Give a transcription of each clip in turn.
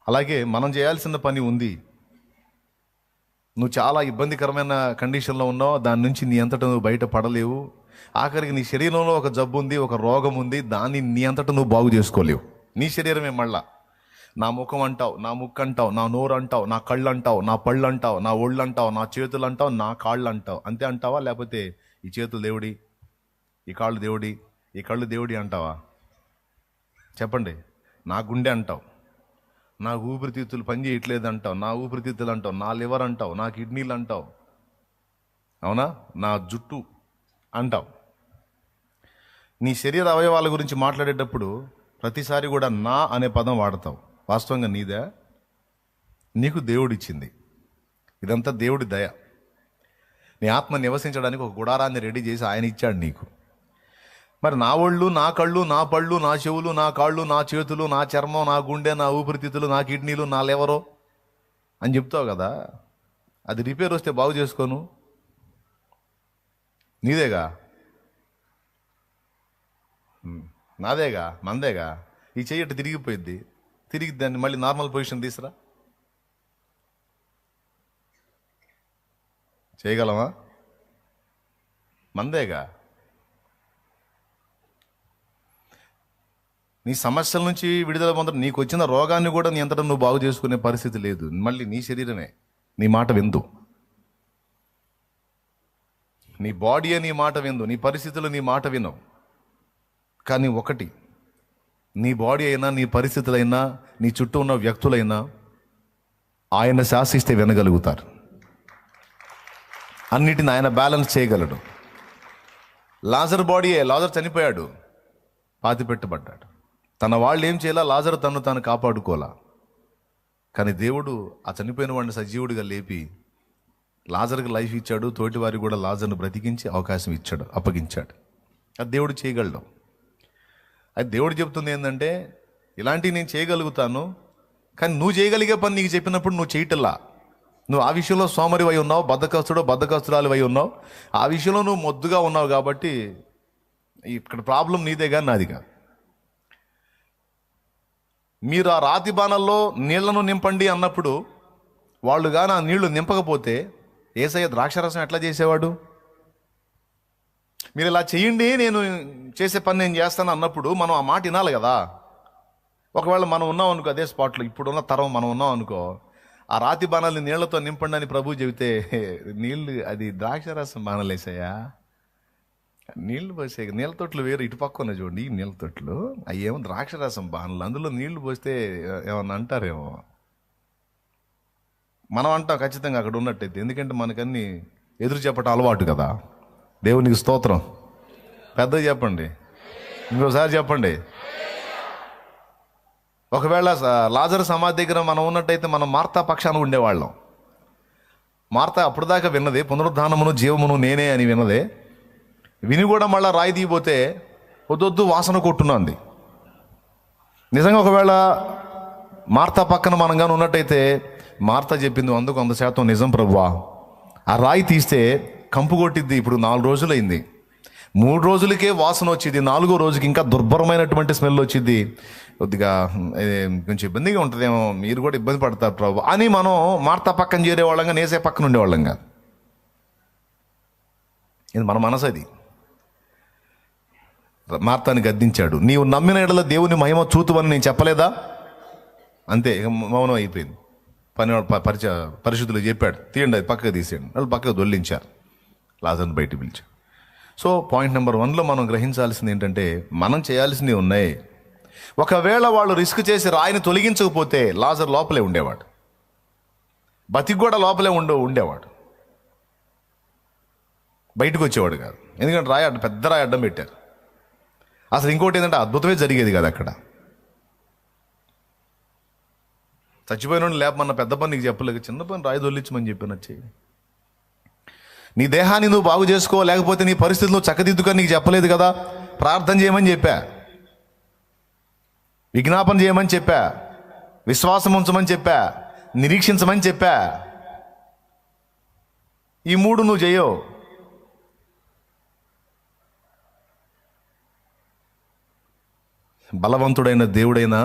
అలాగే మనం చేయాల్సిన పని ఉంది. నువ్వు చాలా ఇబ్బందికరమైన కండిషన్లో ఉన్నావు, దాని నుంచి నీ అంతటా నువ్వు బయట పడలేవు. ఆఖరికి నీ శరీరంలో ఒక జబ్బు ఉంది, ఒక రోగం ఉంది, దాన్ని నీ అంతటా నువ్వు బాగు చేసుకోలేవు. నీ శరీరమే మళ్ళా నా ముఖం అంటావు, నా ముక్కు అంటావు, నా నోరు అంటావు, నా కళ్ళు అంటావు, నా పళ్ళు అంటావు, నా ఒళ్ళు అంటావు, నా చేతులు అంటావు, నా కాళ్ళు అంటావు. అంతే అంటావా? లేకపోతే ఈ చేతులు దేవుడి, ఈ కాళ్ళు దేవుడి, ఈ కళ్ళు దేవుడి అంటావా? చెప్పండి. నా గుండె అంటావు, నా ఊపిరితిత్తులు పని చేయట్లేదు అంటావు, నా ఊపిరితిత్తులు అంటావు, నా లివర్ అంటావు, నా కిడ్నీలు అంటావు, అవునా, నా జుట్టు అంటావు. నీ శరీర అవయవాల గురించి మాట్లాడేటప్పుడు ప్రతిసారి కూడా నా అనే పదం వాడతావు. వాస్తవంగా నీదే, నీకు దేవుడిచ్చింది. ఇదంతా దేవుడి దయ. నీ ఆత్మ నివసించడానికి ఒక గుడారాన్ని రెడీ చేసి ఆయన ఇచ్చాడు నీకు. మరి నా ఒళ్ళు, నా కళ్ళు, నా పళ్ళు, నా చెవులు, నా కాళ్ళు, నా చేతులు, నా చర్మం, నా గుండె, నా ఊపిరితిత్తులు, నా కిడ్నీలు, నా లివరు అని చెప్తావు కదా, అది రిపేర్ వస్తే బాగు చేసుకోను, నీదేగా, నాదేగా, మందేగా. ఈ చెయ్యట తిరిగిపోయిద్ది, తిరిగి దాన్ని మళ్ళీ నార్మల్ పొజిషన్ తీసురా. చేయగలమా? మందేగా. నీ సమస్యల నుంచి విడుదల పొందడం, నీకు వచ్చిన రోగాన్ని కూడా నీ అంతటా నువ్వు బాగు చేసుకునే పరిస్థితి లేదు. మళ్ళీ నీ శరీరమే నీ మాట విందు, నీ బాడీయే నీ మాట విందు, నీ పరిస్థితులు నీ మాట వినవు. కానీ ఒకటి, నీ బాడీ అయినా, నీ పరిస్థితులైనా, నీ చుట్టూ ఉన్న వ్యక్తులైనా ఆయన శాసిస్తే వినగలుగుతారు. అన్నిటిని ఆయన బ్యాలెన్స్ చేయగలడు. లాజర్ బాడీయే, లాజర్ చనిపోయాడు, పాతిపెట్టబడ్డాడు. తన వాళ్ళు ఏం చేయాలా? లాజరు తను తాను కాపాడుకోలా. కానీ దేవుడు ఆ చనిపోయిన వాడిని సజీవుడిగా లేపి లాజర్కి లైఫ్ ఇచ్చాడు. తోటి వారికి కూడా లాజర్ను బ్రతికించి అవకాశం ఇచ్చాడు, అప్పగించాడు. అది దేవుడు చేయగలడు. అది దేవుడు చెప్తుంది ఏంటంటే, ఇలాంటివి నేను చేయగలుగుతాను, కానీ నువ్వు చేయగలిగే పని నీకు చెప్పినప్పుడు నువ్వు చేయటల్లా. నువ్వు ఆ విషయంలో సోమరివై ఉన్నావు, బద్ధకస్తురాలివై ఉన్నావు. ఆ విషయంలో నువ్వు మొద్దుగా ఉన్నావు. కాబట్టి ఇక్కడ ప్రాబ్లం నీదే కానీ నాది కాదు. మీరు ఆ రాతి బాణల్లో నీళ్లను నింపండి అన్నప్పుడు వాళ్ళు కానీ ఆ నీళ్లు నింపకపోతే యేసయ్య ద్రాక్షరసం ఎట్లా చేసేవాడు? మీరు ఇలా చేయండి, నేను చేసే పని నేను చేస్తాను అన్నప్పుడు మనం ఆ మాట వినాలి కదా. ఒకవేళ మనం ఉన్నాం అనుకో, అదే స్పాట్లో ఇప్పుడున్న తరం మనం ఉన్నాం అనుకో, ఆ రాతి బాణాలని నీళ్లతో నింపండి అని ప్రభు చెబితే, నీళ్ళు అది ద్రాక్షరసం బాణలేసాయా, నీళ్లు పోసే నీళ్ళ తొట్లు వేరు, ఇటు పక్కన చూడండి ఈ నీళ్ళ తొట్లు, అవి ఏమో ద్రాక్షరసం బాణలు, అందులో నీళ్లు పోస్తే ఏమన్నా అంటారేమో. మనం అంటాం ఖచ్చితంగా అక్కడ ఉన్నట్టయితే, ఎందుకంటే మనకన్నీ ఎదురు చెప్పటం అలవాటు కదా. దేవునికి స్తోత్రం. పెద్దగా చెప్పండి, ఇంకోసారి చెప్పండి. ఒకవేళ లాజరు సమాధి దగ్గర మనం ఉన్నట్టయితే మనం మార్తా పక్షాన ఉండేవాళ్ళం. మార్తా అప్పుడు దాకా విన్నదే పునరుద్ధానమును జీవమును నేనే అని విన్నదే, విని కూడా మళ్ళీ రాయి తీయబోతే వద్దొద్దు వాసన కొట్టునంది. నిజంగా ఒకవేళ మార్తా పక్కన మనం కానీ ఉన్నట్టయితే మార్తా చెప్పింది 100% నిజం ప్రభువా, ఆ రాయి తీస్తే కంపు కొట్టిద్ది. ఇప్పుడు 4 రోజులైంది, 3 రోజులకే వాసన వచ్చింది, 4వ రోజుకి ఇంకా దుర్భరమైనటువంటి స్మెల్ వచ్చింది, కొద్దిగా కొంచెం ఇబ్బందిగా ఉంటుందేమో, మీరు కూడా ఇబ్బంది పడతారు ప్రభు అని మనం మార్తా పక్కన చేరేవాళ్ళంగా, నేసే పక్కన ఉండేవాళ్ళంగా. ఇది మన మనసు. అది మార్తాని గద్దించాడు. నీవు నమ్మిన ఎడల దేవుని మహిమ చూతువని నేను చెప్పలేదా? అంతే, మౌనం అయిపోయింది. పరిశుద్ధులు చెప్పాడు, తీయండి అది పక్కకు తీసేయండి. వాళ్ళు పక్కకు దొల్లించారు, లాజర్ని బయటికి పిలిచారు. సో పాయింట్ నెంబర్ 1లో మనం గ్రహించాల్సింది ఏంటంటే, మనం చేయాల్సినవి ఉన్నాయి. ఒకవేళ వాళ్ళు రిస్క్ చేసి రాయిని తొలగించకపోతే లాజర్ లోపలే ఉండేవాడు, బతికి కూడా లోపలే ఉండేవాడు, బయటకు వచ్చేవాడు కాదు. ఎందుకంటే పెద్ద రాయి అడ్డం పెట్టారు. అసలు ఇంకోటి ఏంటంటే అద్భుతమే జరిగేది కదా అక్కడ. చచ్చిపోయిన లేపమన్న పెద్ద పని నీకు చెప్పలేక, చిన్న పని రాయి దొల్లించమని చెప్పినచ్చి. నీ దేహాన్ని నువ్వు బాగు చేసుకో, లేకపోతే నీ పరిస్థితులు నువ్వు చక్కదిద్దుకొని నీకు చెప్పలేదు కదా. ప్రార్థన చేయమని చెప్పా, విజ్ఞాపన చేయమని చెప్పా, విశ్వాసం ఉంచమని చెప్పా, నిరీక్షించమని చెప్పా. ఈ 3 నువ్వు చేయవు. బలవంతుడైన దేవుడైనా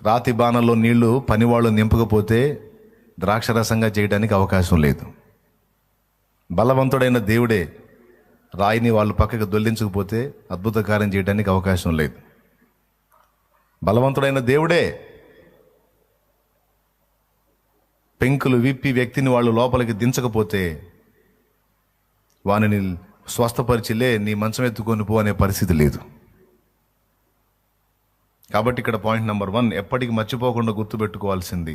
రాతి బాణల్లో నీళ్లు పనివాళ్ళు నింపకపోతే ద్రాక్షరసంగా చేయడానికి అవకాశం లేదు. బలవంతుడైన దేవుడే రాయిని వాళ్ళు పక్కకు దొల్లించకపోతే అద్భుత కార్యం చేయడానికి అవకాశం లేదు. బలవంతుడైన దేవుడే పెంకులు విప్పి వ్యక్తిని వాళ్ళు లోపలికి దించకపోతే వానిని స్వస్థపరిచిలే నీ మంచం ఎత్తుకొని పో అనే పరిస్థితి లేదు. కాబట్టి ఇక్కడ పాయింట్ నెంబర్ 1 ఎప్పటికీ మర్చిపోకుండా గుర్తుపెట్టుకోవాల్సింది,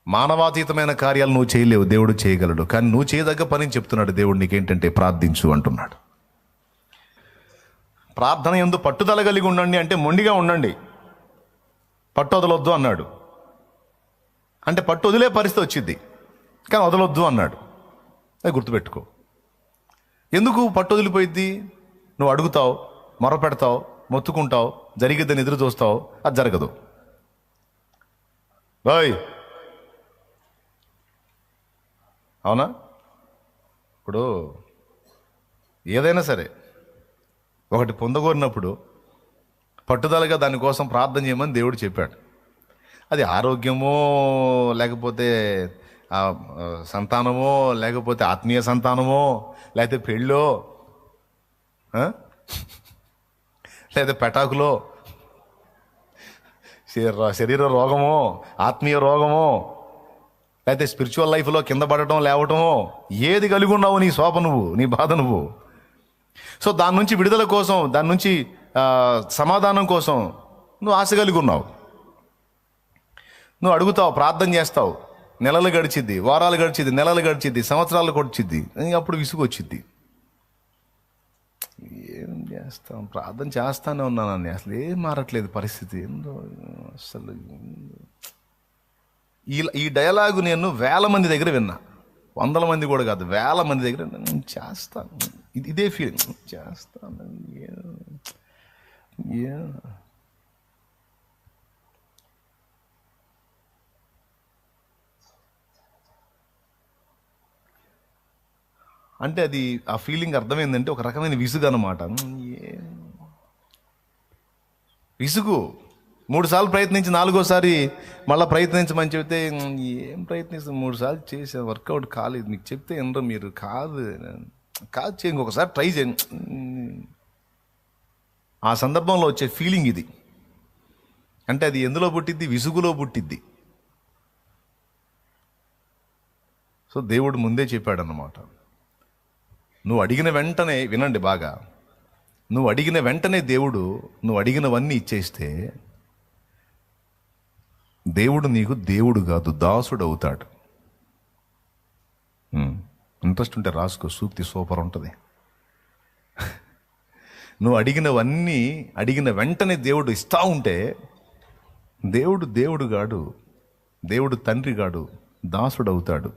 మానవాతీతమైన కార్యాలు నువ్వు చేయలేవు, దేవుడు చేయగలడు. కానీ నువ్వు చేయదగ్గ పని చెప్తున్నాడు దేవుడు నీకేంటంటే ప్రార్థించు అంటున్నాడు. ప్రార్థన యందు పట్టుదల కలిగి ఉండండి అంటే మొండిగా ఉండండి, పట్టు వదలొద్దు అన్నాడు. అంటే పట్టు వదిలే పరిస్థితి వచ్చింది కానీ వదలొద్దు అన్నాడు. అది గుర్తుపెట్టుకో. ఎందుకు పట్టు వదిలిపోయిద్ది? నువ్వు అడుగుతావు, మొరపెడతావు, మొత్తుకుంటావు, జరిగిద్దని ఎదురు చూస్తావు, అది జరగదు. బాయ్ అవునా? ఇప్పుడు ఏదైనా సరే ఒకటి పొందగోరినప్పుడు పట్టుదలగా దానికోసం ప్రార్థన చేయమని దేవుడు చెప్పాడు. అది ఆరోగ్యమో, లేకపోతే సంతానమో, లేకపోతే ఆత్మీయ సంతానమో, లేకపోతే పెళ్ళో, లేకపోతే పెటాకులో, శరీర రోగమో, ఆత్మీయ రోగమో, లేకపోతే స్పిరిచువల్ లైఫ్లో కింద పడటం లేవటమో, ఏది కలిగి ఉన్నావు నీ శోభ నువ్వు, నీ బాధ నువ్వు. సో దాని నుంచి విడుదల కోసం, దాని నుంచి సమాధానం కోసం నువ్వు ఆశ కలిగి ఉన్నావు. నువ్వు అడుగుతావు, ప్రార్థన చేస్తావు, నెలలు గడిచిద్ది, వారాలు గడిచిద్ది, నెలలు గడిచిద్ది, సంవత్సరాలు గడిచిద్ది, అప్పుడు విసుగు వచ్చిద్ది. ఏం చేస్తాం, ప్రార్థన చేస్తానే ఉన్నానని అసలు ఏం మారట్లేదు పరిస్థితి ఏందో అసలు. ఈ డైలాగు నేను 1000 మంది దగ్గర విన్నా, 100 మంది కూడా కాదు, 1000 మంది దగ్గర చేస్తాను, ఇదే ఫీలింగ్, చేస్తాను. అంటే అది ఆ ఫీలింగ్ అర్థమైందంటే ఒక రకమైన విసుగు అన్నమాట. విసుగు. 3 సార్లు ప్రయత్నించి 4వసారి మళ్ళీ ప్రయత్నించమని చెబితే ఏం ప్రయత్నిస్తాం, 3 సార్లు చేసే వర్కౌట్ కాలేదు, మీకు చెప్తే ఏంటో మీరు కాదు చేయండి, ఇంకొకసారి ట్రై చేయండి. ఆ సందర్భంలో వచ్చే ఫీలింగ్ ఇది. అంటే అది ఎందులో పుట్టిద్ది? విసుగులో పుట్టిద్ది. సో దేవుడు ముందే చెప్పాడన్నమాట, నువ్వు అడిగిన వెంటనే, వినండి బాగా, నువ్వు అడిగిన వెంటనే దేవుడు నువ్వు అడిగినవన్నీ ఇచ్చేస్తే దేవుడు నీకు దేవుడు కాదు, దాసుడు అవుతాడు. ఇంట్రెస్ట్ ఉంటే రాసుకో, సూక్తి సూపర్ ఉంటుంది. నువ్వు అడిగినవన్నీ అడిగిన వెంటనే దేవుడు ఇస్తా ఉంటే దేవుడు దేవుడు గాడు, దేవుడు తండ్రి గాడు, దాసుడు అవుతాడు.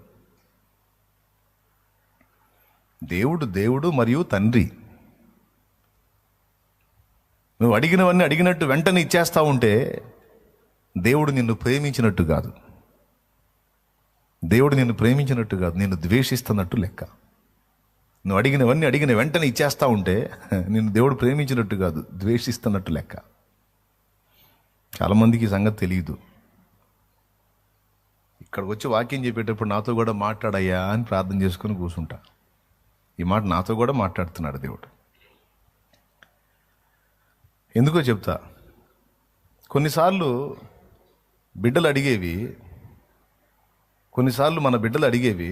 దేవుడు దేవుడు మరియు తండ్రి. నువ్వు అడిగినవన్నీ అడిగినట్టు వెంటనే ఇచ్చేస్తా ఉంటే దేవుడు నిన్ను ప్రేమించినట్టు కాదు, దేవుడు నిన్ను ప్రేమించినట్టు కాదు, నిన్ను ద్వేషిస్తున్నట్టు లెక్క. నువ్వు అడిగినవన్నీ అడిగిన వెంటనే ఇచ్చేస్తా ఉంటే నిన్ను దేవుడు ప్రేమించినట్టు కాదు, ద్వేషిస్తున్నట్టు లెక్క. చాలామందికి ఈ సంగతి తెలియదు. ఇక్కడికి వచ్చి వాక్యం చెప్పేటప్పుడు నాతో కూడా మాట్లాడయ్యా అని ప్రార్థన చేసుకుని కూర్చుంటా. ఈ మాట నాతో కూడా మాట్లాడుతున్నాడు దేవుడు. ఎందుకో చెప్తా. కొన్నిసార్లు బిడ్డలు అడిగేవి, కొన్నిసార్లు మన బిడ్డలు అడిగేవి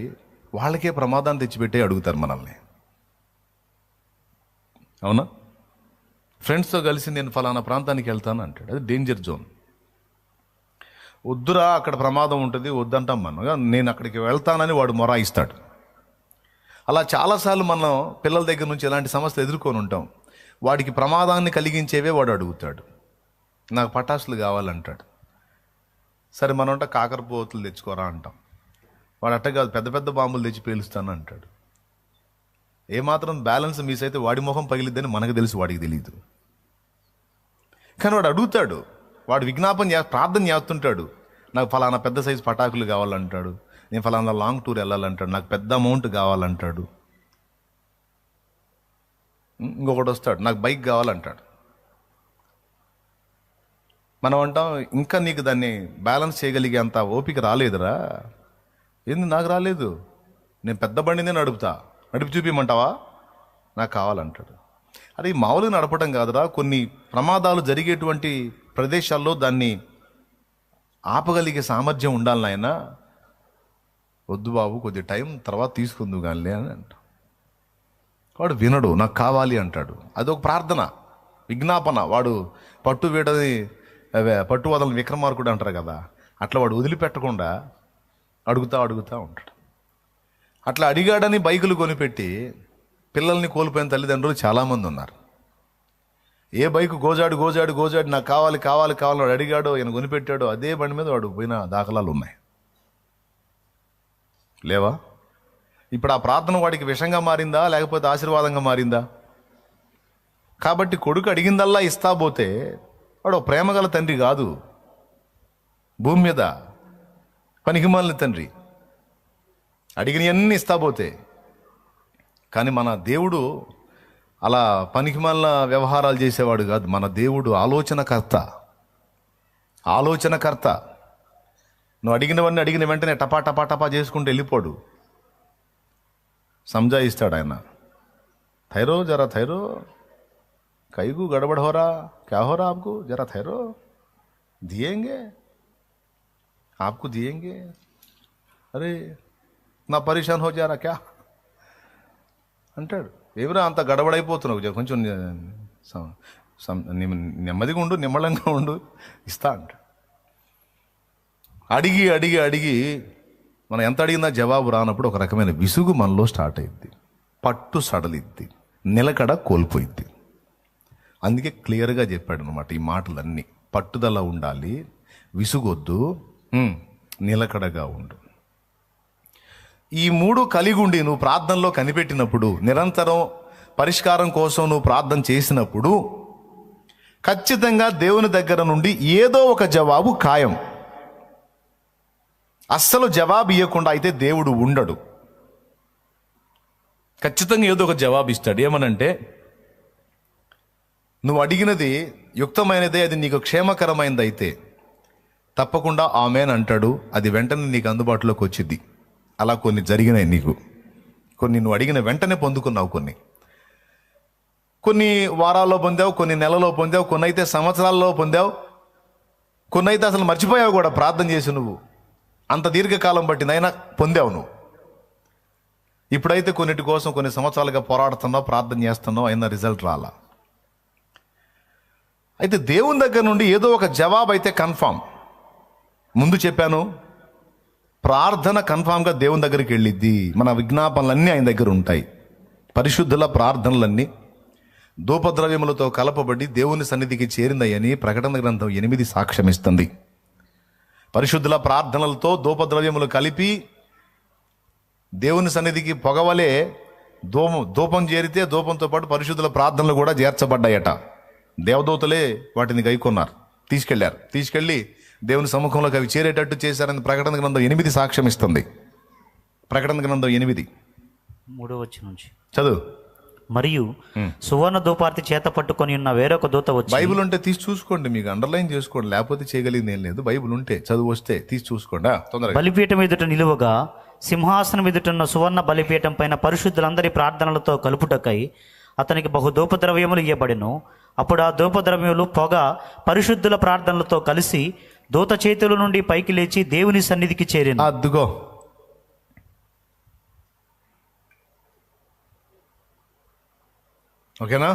వాళ్ళకే ప్రమాదాన్ని తెచ్చిపెట్టే అడుగుతారు మనల్ని. అవునా? ఫ్రెండ్స్తో కలిసి నేను ఫలానా ప్రాంతానికి వెళ్తాను అంటాడు, అది డేంజర్ జోన్. వద్దురా అక్కడ ప్రమాదం ఉంటుంది, వద్దంటాం మనం. నేను అక్కడికి వెళ్తానని వాడు మొరాయిస్తాడు. అలా చాలాసార్లు మనం పిల్లల దగ్గర నుంచి ఎలాంటి సమస్యలు ఎదుర్కొని ఉంటాం. వాడికి ప్రమాదాన్ని కలిగించేవే వాడు అడుగుతాడు. నాకు పటాసులు కావాలంటాడు. సరే మనం అంటే కాకరపోతులు తెచ్చుకోరా అంటాం. వాడు అట్ట కాదు, పెద్ద పెద్ద బాంబులు తెచ్చి పేలుస్తాను అంటాడు. ఏమాత్రం బ్యాలెన్స్ మిస్ అయితే వాడి ముఖం పగిలిద్దని మనకు తెలుసు, వాడికి తెలియదు. కానీ వాడు అడుగుతాడు, వాడు ప్రార్థన చేస్తుంటాడు. నాకు ఫలానా పెద్ద సైజు పటాకులు కావాలంటాడు, నేను ఫలానా లాంగ్ టూర్ వెళ్ళాలంటాడు, నాకు పెద్ద అమౌంట్ కావాలంటాడు. ఇంకొకటి వస్తాడు, నాకు బైక్ కావాలంటాడు. మనం అంటాం, ఇంకా నీకు దాన్ని బ్యాలెన్స్ చేయగలిగే అంత ఓపిక రాలేదురా. ఏంది నాకు రాలేదు, నేను పెద్ద బండినే నడిపి చూపించమంటావా, నాకు కావాలంటాడు. అది మామూలుగా నడపడం కాదురా, కొన్ని ప్రమాదాలు జరిగేటువంటి ప్రదేశాల్లో దాన్ని ఆపగలిగే సామర్థ్యం ఉండాలి నాయన. వద్దు బాబు, కొద్ది టైం తర్వాత తీసుకుందు కానీ అని అంట. వాడు వినడు, నాకు కావాలి అంటాడు. అదొక ప్రార్థన, విజ్ఞాపన. వాడు పట్టు వదలని విక్రమార్కుడు అంటారు కదా, అట్లా వాడు వదిలిపెట్టకుండా అడుగుతా ఉంటాడు. అట్లా అడిగాడని బైకులు కొనిపెట్టి పిల్లల్ని కోల్పోయిన తల్లిదండ్రులు చాలామంది ఉన్నారు. ఏ బైకు గోజాడు నాకు కావాలి వాడు అడిగాడో, ఈయన కొనిపెట్టాడో అదే బండి మీద వాడు పోయిన దాఖలాలు ఉన్నాయి, లేవా? ఇప్పుడు ఆ ప్రార్థన వాడికి విషంగా మారిందా, లేకపోతే ఆశీర్వాదంగా మారిందా? కాబట్టి కొడుకు అడిగిందల్లా ఇస్తా పోతే వాడు ప్రేమగల తండ్రి కాదు, భూమి మీద పనికిమాలిన తండ్రి. అడిగినవన్నీ ఇస్తా పోతే. కానీ మన దేవుడు అలా పనికిమాలిన వ్యవహారాలు చేసేవాడు కాదు. మన దేవుడు ఆలోచనకర్త. నువ్వు అడిగిన వెంటనే టపా చేసుకుంటూ వెళ్ళిపోడు, సంజాయిస్తాడు ఆయన. థైరో జరా థైరో, కైకు గడబడ హోరా, క్యా హోరా ఆప్కు, జరా థైరో, దియేంగే ఆప్కు దియేంగే, అరే నా పరేషాన్ హో జారా క్యా అంటాడు. ఏమిరా అంత గడబడైపోతున్నావు, కొంచెం నెమ్మదిగా ఉండు, నిమ్మళంగా ఉండు, ఇస్తా అంటాడు. అడిగి మనం ఎంత అడిగినా జవాబు రానప్పుడు ఒక రకమైన విసుగు మనలో స్టార్ట్ అయింది, పట్టు సడలిద్ది, నిలకడ కోల్పోయిద్ది. అందుకే క్లియర్గా చెప్పాడు అనమాట ఈ మాటలన్నీ. పట్టుదల ఉండాలి, విసుగొద్దు, నిలకడగా ఉండు. ఈ 3 కలిగి ఉండి నువ్వు ప్రార్థనలో కనిపెట్టినప్పుడు, నిరంతరం పరిష్కారం కోసం నువ్వు ప్రార్థన చేసినప్పుడు ఖచ్చితంగా దేవుని దగ్గర నుండి ఏదో ఒక జవాబు ఖాయం. అస్సలు జవాబు ఇవ్వకుండా అయితే దేవుడు ఉండడు. ఖచ్చితంగా ఏదో ఒక జవాబు ఇస్తాడు. ఏమనంటే, నువ్వు అడిగినది యుక్తమైనదే, అది నీకు క్షేమకరమైనది అయితే తప్పకుండా ఆమేన్ అంటాడు. అది వెంటనే నీకు అందుబాటులోకి వచ్చింది. అలా కొన్ని జరిగినాయి నీకు. కొన్ని నువ్వు అడిగిన వెంటనే పొందుకున్నావు, కొన్ని వారాల్లో పొందావు, కొన్ని నెలలో పొందావు, కొన్ని అయితే సంవత్సరాల్లో పొందావు, కొన్ని అయితే అసలు మర్చిపోయావు కూడా ప్రార్థన చేసి. నువ్వు అంత దీర్ఘకాలం బట్టినైనా పొందావు నువ్వు. ఇప్పుడైతే కొన్నిటి కోసం కొన్ని సంవత్సరాలుగా పోరాడుతున్నావు, ప్రార్థన చేస్తున్నావు, అయినా రిజల్ట్ రాలా. అయితే దేవుని దగ్గర నుండి ఏదో ఒక జవాబు అయితే కన్ఫామ్. ముందు చెప్పాను, ప్రార్థన కన్ఫామ్గా దేవుని దగ్గరికి వెళ్ళిద్ది. మన విజ్ఞాపనలన్నీ ఆయన దగ్గర ఉంటాయి. పరిశుద్ధుల ప్రార్థనలన్నీ ధూపద్రవ్యములతో కలపబడి దేవుని సన్నిధికి చేరిందయ్యని ప్రకటన గ్రంథం 8 సాక్ష్యం ఇస్తుంది. పరిశుద్ధుల ప్రార్థనలతో ధూపద్రవ్యములు కలిపి దేవుని సన్నిధికి పొగవలే ధూపం చేరితే ధూపంతో పాటు పరిశుద్ధుల ప్రార్థనలు కూడా చేర్చబడ్డాయట. దేవదూతలే వాటిని గైకొన్నారు, తీసుకెళ్ళి దేవుని సముఖంలోకి అవి చేరేటట్టు చేశారని ప్రకటన గ్రంథం 8 సాక్ష్యం ఇస్తుంది. ప్రకటన గ్రంథం 8 3వ వచనం నుంచి చదువు. మరియు సువర్ణ ధూపార్తి చేత పట్టుకొని ఉన్న వేరొక దూత వచ్చి. బైబిల్ ఉంటే తీసి చూసుకోండి, మీకు అండర్లైన్ చేసుకోండి, లేకపోతే చేయగలిగింది ఏం లేదు. బైబిల్ ఉంటే చదువు వస్తే తీసి చూసుకోండి తొందరగా. బలిపీఠం ఎదుట నిలువగా సింహాసనం ఎదుటన్న సువర్ణ బలిపీఠం పైన పరిశుద్ధులందరి ప్రార్థనలతో కలుపుటకై అతనికి బహు ధూపద్రవ్యములు ఇవ్వబడెను. అప్పుడు ఆ ధూపద్రవ్యములు పొగ పరిశుద్ధుల ప్రార్థనలతో కలిసి దూత చేతుల నుండి పైకి లేచి దేవుని సన్నిధికి చేరింది. అద్దుగో, ఓకేనా?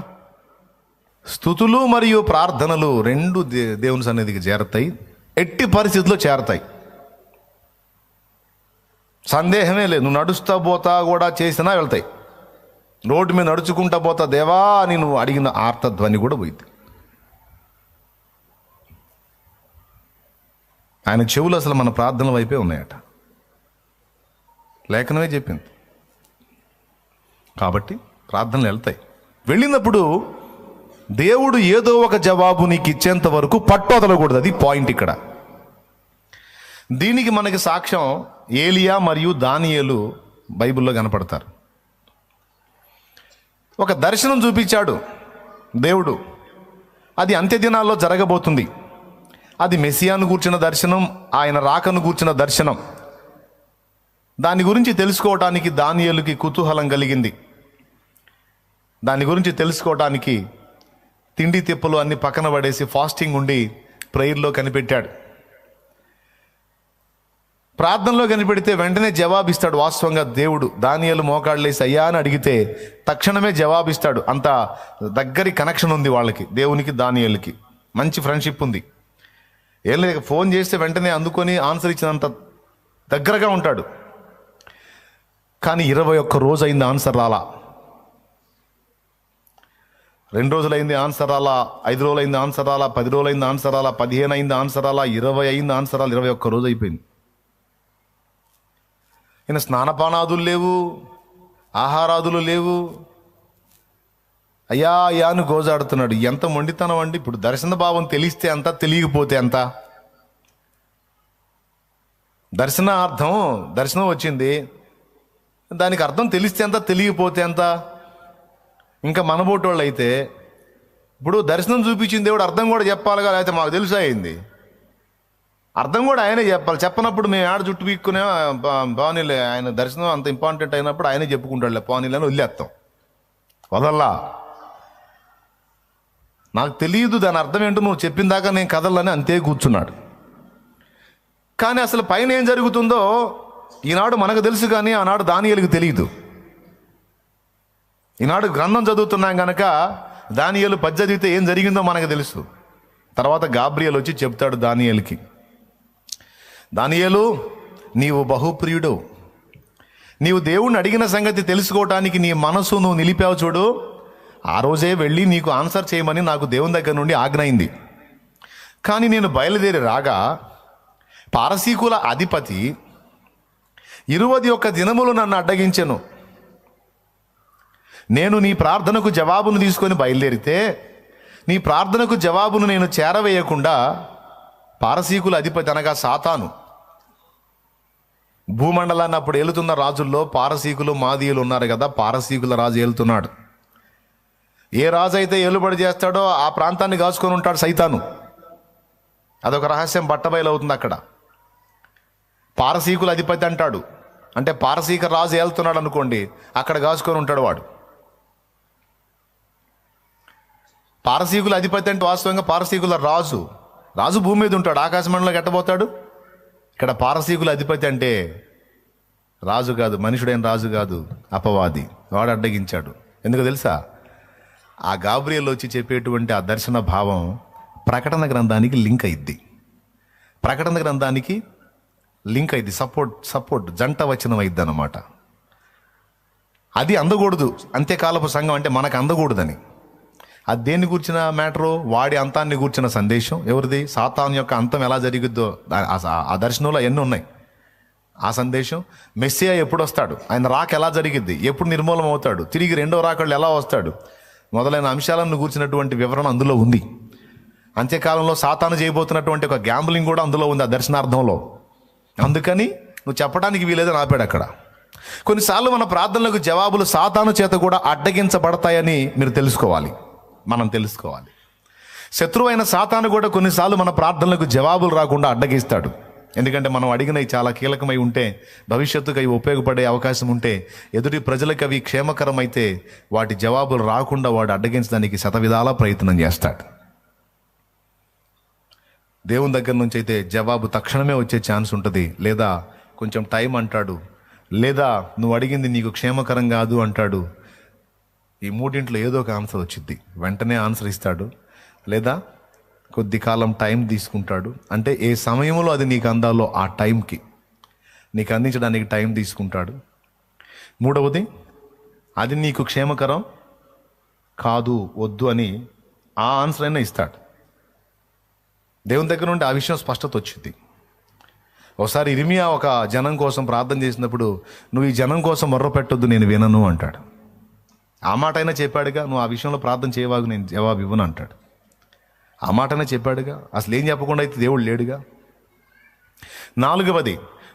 స్తుతులు మరియు ప్రార్థనలు రెండు దేవుని సన్నిధికి చేరతాయి, ఎట్టి పరిస్థితుల్లో చేరతాయి, సందేహమే లేదు. నువ్వు నడుస్తా పోతా కూడా చేసినా వెళ్తాయి. రోడ్డు మీద నడుచుకుంటా పోతా దేవా అని నువ్వు అడిగిన ఆర్తధ్వని కూడా పోయింది. ఆయన చెవులు అసలు మన ప్రార్థనల వైపే ఉన్నాయట, లేఖనమే చెప్పింది. కాబట్టి ప్రార్థనలు వెళ్తాయి. వెళ్ళినప్పుడు దేవుడు ఏదో ఒక జవాబు నీకు ఇచ్చేంత వరకు పట్టుదలకూడదు. అది పాయింట్ ఇక్కడ. దీనికి మనకి సాక్ష్యం ఏలియా మరియు దానియేలు బైబిల్లో కనపడతారు. ఒక దర్శనం చూపించాడు దేవుడు, అది అంత్య దినాల్లో జరగబోతుంది. అది మెస్సియాను కూర్చున్న దర్శనం, ఆయన రాకను కూర్చున్న దర్శనం. దాని గురించి తెలుసుకోవటానికి దానియేలుకి కుతూహలం కలిగింది. దాని గురించి తెలుసుకోవటానికి తిండి తిప్పలు అన్ని పక్కన పడేసి ఫాస్టింగ్ ఉండి ప్రేయర్లో కనిపెట్టాడు. ప్రార్థనలో కనిపెడితే వెంటనే జవాబిస్తాడు. వాస్తవంగా దేవుడు దానియేలు మోకాళ్ళేసి అయ్యా అని అడిగితే తక్షణమే జవాబిస్తాడు. అంత దగ్గరి కనెక్షన్ ఉంది వాళ్ళకి, దేవునికి దానియేలుకి మంచి ఫ్రెండ్షిప్ ఉంది. ఏం లేదు, ఫోన్ చేస్తే వెంటనే అందుకొని ఆన్సర్ ఇచ్చినంత దగ్గరగా ఉంటాడు. కానీ 21 రోజు అయింది ఆన్సర్ రాలా. 2 రోజులైంది ఆన్సర్ రాలా, 5 రోజులైంది ఆన్సర్ రాలా, 10 రోజులైంది ఆన్సర్ రాలా, 15 అయింది ఆన్సర్ రాలా, 20 అయింది ఆన్సర్ రాలా, 21 రోజు అయిపోయింది. ఈయన స్నానపానాదులు లేవు, ఆహారాదులు లేవు. అయ్యా అయ్యా అని గోజాడుతున్నాడు. ఎంత మొండితనం అండి! ఇప్పుడు దర్శన భావం తెలిస్తే అంత, తెలియకపోతే అంత. దర్శనం వచ్చింది, దానికి అర్థం తెలిస్తే ఎంత, తెలియకపోతే ఎంత. ఇంకా మనబోటోళ్ళు అయితే ఇప్పుడు దర్శనం చూపించింది దేవుడు, అర్థం కూడా చెప్పాలి కదా. అయితే మాకు తెలుసా అయింది, అర్థం కూడా ఆయనే చెప్పాలి. చెప్పనప్పుడు మేము ఆడ చుట్టూ పీక్కునే పానీలే, ఆయన దర్శనం అంత ఇంపార్టెంట్ అయినప్పుడు ఆయనే చెప్పుకుంటాడులే పానీలని వదిలేస్తాం. వదల్లా, నాకు తెలియదు దాని అర్థం ఏంటో, నువ్వు చెప్పిన దాకా నేను కదలని అంతే కూర్చున్నాడు. కానీ అసలు పైన ఏం జరుగుతుందో ఈనాడు మనకు తెలుసు, కానీ ఆనాడు దానియేలుకు తెలియదు. ఈనాడు గ్రంథం చదువుతున్నాం కనుక దానియేలు పద్య చదివితే ఏం జరిగిందో మనకు తెలుసు. తర్వాత గాబ్రియల్ వచ్చి చెప్తాడు దానియేలుకి, దానియేలు నీవు బహుప్రియుడు, నీవు దేవుణ్ణి అడిగిన సంగతి తెలుసుకోవటానికి నీ మనసు నువ్వు నిలిపావు చూడు, ఆ రోజే వెళ్ళి నీకు ఆన్సర్ చేయమని నాకు దేవుని దగ్గర నుండి ఆజ్ఞ అయింది. కానీ నేను బయలుదేరి రాగా పారసీకుల అధిపతి 21 దినములు నన్ను అడ్డగించెను. నేను నీ ప్రార్థనకు జవాబును తీసుకొని బయలుదేరితే నీ ప్రార్థనకు జవాబును నేను చేరవేయకుండా పారసీకుల అధిపతి అనగా సాతాను, భూమండలాన్ని అప్పుడు ఏలుతున్న రాజుల్లో పారసీకులు మాదీయులు ఉన్నారు కదా, పారసీకుల రాజు ఏలుతున్నాడు. ఏ రాజు అయితే ఏలుబడి చేస్తాడో ఆ ప్రాంతాన్ని కాచుకొని ఉంటాడు సైతాను. అదొక రహస్యం బట్టబయలు అవుతుంది అక్కడ. పారసీకుల అధిపతి అంటాడు, అంటే పారసీక రాజు ఏలుతున్నాడు అనుకోండి, అక్కడ కాచుకొని ఉంటాడు వాడు. పారసీకుల అధిపతి అంటే వాస్తవంగా పారసీకుల రాజు భూమి మీద ఉంటాడు, ఆకాశమండలంలోకి ఎట్టబోతాడు. ఇక్కడ పారసీకుల అధిపతి అంటే రాజు కాదు, మనుషుడైన రాజు కాదు, అపవాది. వాడు అడ్డగించాడు. ఎందుకు తెలుసా? ఆ గాబ్రియల్ వచ్చి చెప్పేటువంటి ఆ దర్శన భావం ప్రకటన గ్రంథానికి లింక్ అయింది. ప్రకటన గ్రంథానికి లింక్ అయింది, సపోర్ట్ జంట వచనం అయింది అన్నమాట. అది అందకూడదు, అంత్యకాలపు సంఘం అంటే మనకు అందకూడదని. అది దేన్ని కూర్చిన మ్యాటరు? వాడి అంతాన్ని కూర్చిన సందేశం. ఎవరిది? సాతాను యొక్క అంతం ఎలా జరిగిద్దో ఆ దర్శనంలో ఎన్ని ఉన్నాయి. ఆ సందేశం. మెస్సియా ఎప్పుడు వస్తాడు, ఆయన రాక ఎలా జరిగిద్ది, ఎప్పుడు నిర్మూలం అవుతాడు, తిరిగి రెండో రాకళ్ళు ఎలా వస్తాడు, మొదలైన అంశాలను కూర్చున్నటువంటి వివరణ అందులో ఉంది. అంత్యకాలంలో సాతాను చేయబోతున్నటువంటి ఒక గ్యాంబ్లింగ్ కూడా అందులో ఉంది ఆ దర్శనార్థంలో. అందుకని నువ్వు చెప్పడానికి వీలేదని ఆపాడు అక్కడ. కొన్నిసార్లు మన ప్రార్థనలకు జవాబులు సాతాను చేత కూడా అడ్డగించబడతాయని మీరు తెలుసుకోవాలి, మనం తెలుసుకోవాలి. శత్రువైన సాతాను కూడా కొన్నిసార్లు మన ప్రార్థనలకు జవాబులు రాకుండా అడ్డగిస్తాడు. ఎందుకంటే మనం అడిగినవి చాలా కీలకమై ఉంటే, భవిష్యత్తుకు అవి ఉపయోగపడే అవకాశం ఉంటే, ఎదుటి ప్రజలకు అవి క్షేమకరమైతే వాటి జవాబులు రాకుండా వాడు అడ్డగించడానికి శతవిధాల ప్రయత్నం చేస్తాడు. దేవుని దగ్గర నుంచి అయితే జవాబు తక్షణమే వచ్చే ఛాన్స్ ఉంటుంది, లేదా కొంచెం టైం అంటాడు, లేదా నువ్వు అడిగింది నీకు క్షేమకరం కాదు అంటాడు. ఈ మూడింట్లో ఏదో ఒక ఆన్సర్ వచ్చింది, వెంటనే ఆన్సర్ ఇస్తాడు, లేదా కొద్ది కాలం టైం తీసుకుంటాడు. అంటే ఏ సమయంలో అది నీకు అందాలో ఆ టైంకి నీకు అందించడానికి టైం తీసుకుంటాడు. మూడవది, అది నీకు క్షేమకరం కాదు, వద్దు అని ఆ ఆన్సర్ అయినా ఇస్తాడు. దేవుని దగ్గర నుండి ఆ విషయం స్పష్టత వచ్చింది. ఒకసారి ఇర్మియా ఒక జనం కోసం ప్రార్థన చేసినప్పుడు, నువ్వు ఈ జనం కోసం మొర్ర పెట్టొద్దు, నేను వినను అంటాడు. ఆ మాట అయినా చెప్పాడుగా, నువ్వు ఆ విషయంలో ప్రార్థన చేయవాగు, నేను జవాబు ఇవ్వను అంటాడు. ఆ మాటనే చెప్పాడుగా, అసలు ఏం చెప్పకుండా అయితే దేవుడు లేడుగా. నాలుగవది,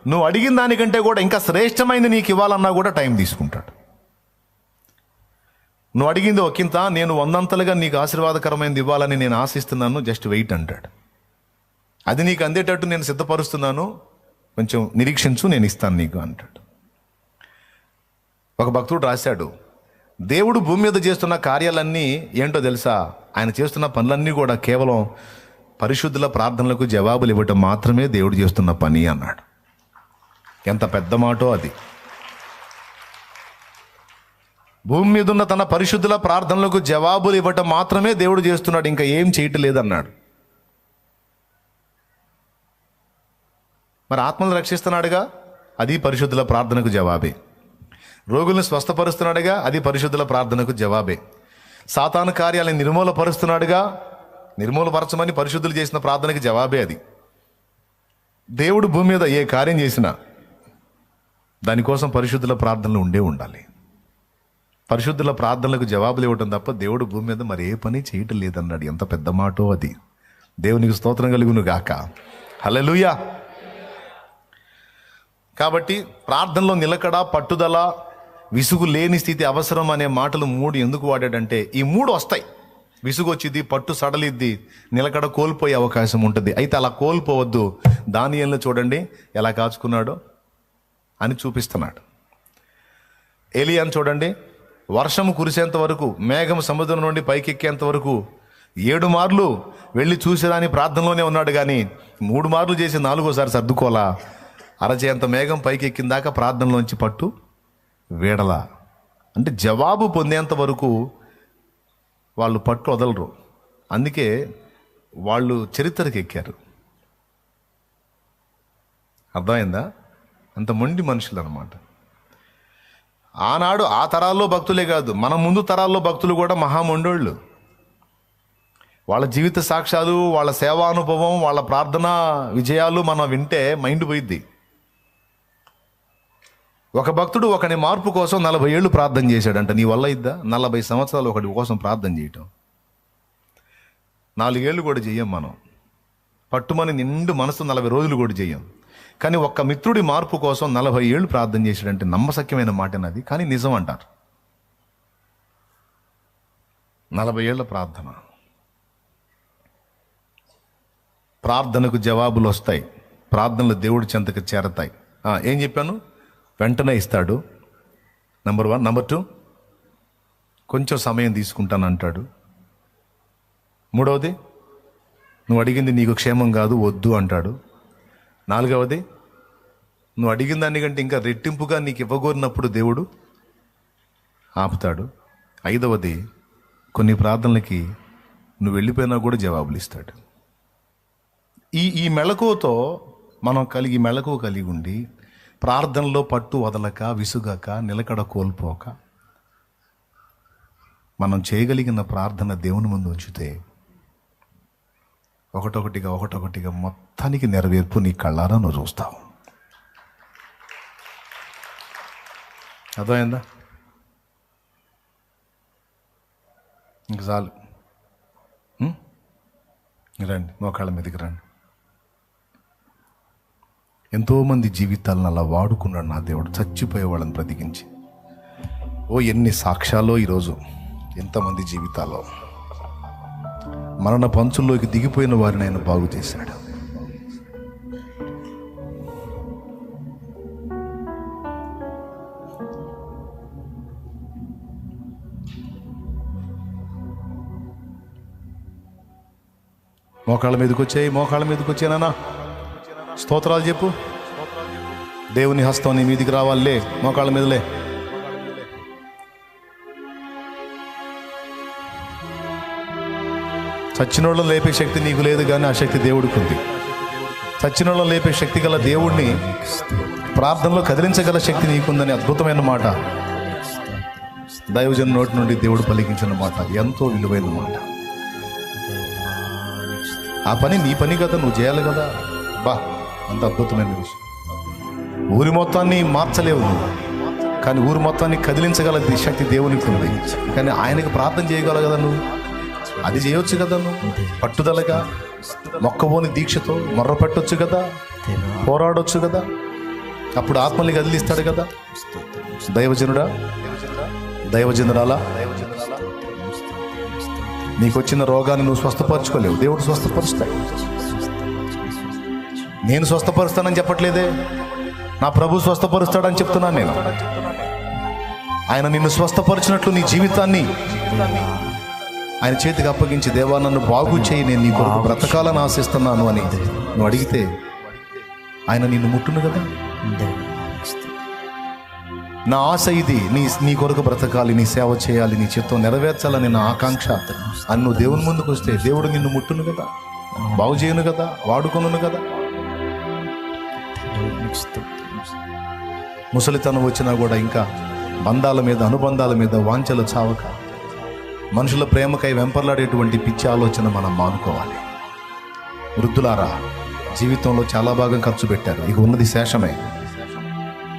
నువ్వు అడిగిన దానికంటే కూడా ఇంకా శ్రేష్టమైనది నీకు ఇవ్వాలన్నా కూడా టైం తీసుకుంటాడు. నువ్వు అడిగింది ఒకంత, నేను 100 అంతలుగా నీకు ఆశీర్వాదకరమైనది ఇవ్వాలని నేను ఆశిస్తున్నాను, జస్ట్ వెయిట్ అంటాడు. అది నీకు అందేటట్టు నేను సిద్ధపరుస్తున్నాను, కొంచెం నిరీక్షించు, నేను ఇస్తాను నీకు అంటాడు. ఒక భక్తుడు రాశాడు, దేవుడు భూమి మీద చేస్తున్న కార్యాలన్నీ ఏంటో తెలుసా? ఆయన చేస్తున్న పనులన్నీ కూడా కేవలం పరిశుద్ధుల ప్రార్థనలకు జవాబులు ఇవ్వటం మాత్రమే దేవుడు చేస్తున్న పని అన్నాడు. ఎంత పెద్ద మాటో అది. భూమి మీద ఉన్న తన పరిశుద్ధుల ప్రార్థనలకు జవాబులు ఇవ్వటం మాత్రమే దేవుడు చేస్తున్నాడు, ఇంకా ఏం చేయట్లేదన్నాడు. మరి ఆత్మలు రక్షిస్తున్నాడుగా, అది పరిశుద్ధుల ప్రార్థనకు జవాబే. రోగులను స్వస్థపరుస్తున్నాడుగా, అది పరిశుద్ధుల ప్రార్థనకు జవాబే. సాతాను కార్యాలను నిర్మూలపరుస్తున్నాడుగా, నిర్మూలపరచమని పరిశుద్ధులు చేసిన ప్రార్థనకు జవాబే అది. దేవుడు భూమి మీద ఏ కార్యం చేసినా దానికోసం పరిశుద్ధుల ప్రార్థనలు ఉండాలి. పరిశుద్ధుల ప్రార్థనలకు జవాబులు ఇవ్వటం తప్ప దేవుడు భూమి మీద మరి ఏ పని చేయటం లేదన్నాడు. ఎంత పెద్ద మాటో అది. దేవునికి స్తోత్రం కలుగును గాక. హల్లెలూయా. కాబట్టి ప్రార్థనలో నిలకడ, పట్టుదల, విసుగు లేని స్థితి అవసరం అనే మాటలు 3 ఎందుకు వాడాడంటే, ఈ 3 వస్తాయి. విసుగు వచ్చింది, పట్టు సడలిద్ది, నిలకడ కోల్పోయే అవకాశం ఉంటుంది. అయితే అలా కోల్పోవద్దు. దానియేలును చూడండి ఎలా కాచుకున్నాడో అని చూపిస్తున్నాడు. ఏలియాను చూడండి, వర్షం కురిసేంత వరకు, మేఘం సముద్రం నుండి పైకెక్కేంత వరకు 7 మార్లు వెళ్ళి చూసిరాని ప్రార్థనలోనే ఉన్నాడు. కానీ 3 మార్లు చేసి 4వసారి సర్దుకోలా. అరచేంత మేఘం పైకి ఎక్కిందాక ప్రార్థనలోంచి పట్టు వీడలా. అంటే జవాబు పొందేంత వరకు వాళ్ళు పట్టు వదలరు. అందుకే వాళ్ళు చరిత్రకి ఎక్కారు. అర్థమైందా? అంత మొండి మనుషులు అన్నమాట. ఆనాడు ఆ తరాల్లో భక్తులే కాదు, మన ముందు తరాల్లో భక్తులు కూడా మహామొండోళ్ళు. వాళ్ళ జీవిత సాక్ష్యాలు, వాళ్ళ సేవానుభవం, వాళ్ళ ప్రార్థన విజయాలు మనం వింటే మైండ్ పోయిద్ది. ఒక భక్తుడు ఒకని మార్పు కోసం 40 ఏళ్ళు ప్రార్థన చేశాడంట. నీ వల్ల ఇద్దా? 40 సంవత్సరాలు ఒకటి కోసం ప్రార్థన చేయటం. 4 ఏళ్ళు కూడా చెయ్యం మనం. పట్టుమని నిండు మనసు 40 రోజులు కూడా చెయ్యం. కానీ ఒక్క మిత్రుడి మార్పు కోసం 40 ఏళ్ళు ప్రార్థన చేశాడంటే నమ్మశక్యమైన మాటేనది, కానీ నిజం అంటారు. 40 ఏళ్ల ప్రార్థన. ప్రార్థనకు జవాబులు వస్తాయి, ప్రార్థనలు దేవుడి చెంతకు చేరతాయి. ఏం చెప్పాను? వెంటనే ఇస్తాడు, నెంబర్ 1. నెంబర్ 2, కొంచెం సమయం తీసుకుంటాను అంటాడు. 3వది, నువ్వు అడిగింది నీకు క్షేమం కాదు, వద్దు అంటాడు. 4వది, నువ్వు అడిగిన దానికంటే ఇంకా రెట్టింపుగా నీకు ఇవ్వగోరినప్పుడు దేవుడు ఆపుతాడు. 5వది, కొన్ని ప్రార్థనలకి నువ్వు వెళ్ళిపోయినా కూడా జవాబులు ఇస్తాడు. ఈ మెళకువతో మనం మెళకువ కలిగి ఉండి ప్రార్థనలో పట్టు వదలక, విసుగక, నిలకడ కోల్పోక మనం చేయగలిగిన ప్రార్థన దేవుని ముందు ఉంచితే ఒకటొకటిగా మొత్తానికి నెరవేర్పు నీ కళ్ళారా నువ్వు చూస్తావు. అర్థమైందా? ఇంక చాలు. రండి, మోకాళ్ళ మీదకి రండి. ఎంతోమంది జీవితాలను అలా వాడుకున్నాడు నా దేవుడు, చచ్చిపోయే వాళ్ళని బ్రతికించి. ఎన్ని సాక్ష్యాలో ఈరోజు ఎంతమంది జీవితాల్లో మరణ పంచుల్లోకి దిగిపోయిన వారిని ఆయన బాగు చేశాడు. మోకాళ్ళ మీదకి వచ్చానా? స్తోత్రాలు చెప్పు. దేవుని హస్తం నీ మీదికి రావాలే. మోకాళ్ళ మీదలే. చచ్చినోళ్ళని లేపే శక్తి నీకు లేదు, కానీ ఆ శక్తి దేవుడికి ఉంది. చచ్చినోళ్ళని లేపే శక్తి గల దేవుణ్ణి ప్రార్థనలో కదిలించగల శక్తి నీకుందని అద్భుతమైన మాట దైవజన నోటి నుండి దేవుడు పలికించిన మాట, ఎంతో విలువైన మాట. ఆ పని నీ పని కదా, నువ్వు చేయాలి కదా. అంత అద్భుతమైన విషయం. ఊరి మొత్తాన్ని మార్చలేవు నువ్వు, కానీ ఊరి మొత్తాన్ని కదిలించగల శక్తి దేవునికి ఉంది. కానీ ఆయనకి ప్రార్థన చేయగల కదా నువ్వు, అది చేయొచ్చు కదా నువ్వు. పట్టుదలగా మొక్కబోని దీక్షతో మొర్ర పెట్టొచ్చు కదా, పోరాడొచ్చు కదా. అప్పుడు ఆత్మల్ని కదిలిస్తాడు కదా. దైవజనురాలా, నీకు వచ్చిన రోగాన్ని నువ్వు స్వస్థపరచుకోలేవు, దేవుడు స్వస్థపరుస్తాడు. నేను స్వస్థపరుస్తానని చెప్పట్లేదే, నా ప్రభు స్వస్థపరుస్తాడని చెప్తున్నాను నేను. ఆయన నిన్ను స్వస్థపరిచినట్లు నీ జీవితాన్ని ఆయన చేతికి అప్పగించి, దేవా నన్ను బాగు చేయి, నేను నీ కొరకు బ్రతకాలని ఆశిస్తున్నాను అని నువ్వు అడిగితే ఆయన నిన్ను ముట్టును కదా. నా ఆశ ఇది, నీ కొరకు బ్రతకాలి, నీ సేవ చేయాలి, నీ చిత్తం నెరవేర్చాలని నా ఆకాంక్ష అని నువ్వు దేవుని ముందుకు వస్తే దేవుడు నిన్ను ముట్టును కదా, బాగు చేయను కదా, వాడుకొను కదా. ముసలితనం వచ్చినా కూడా ఇంకా బంధాల మీద, అనుబంధాల మీద వాంఛలు చావక, మనుషుల ప్రేమకై వెంపర్లాడేటువంటి పిచ్చి ఆలోచన మనం మానుకోవాలి. వృద్ధులారా, జీవితంలో చాలా భాగం ఖర్చు పెట్టారు, ఇక ఉన్నది శేషమే.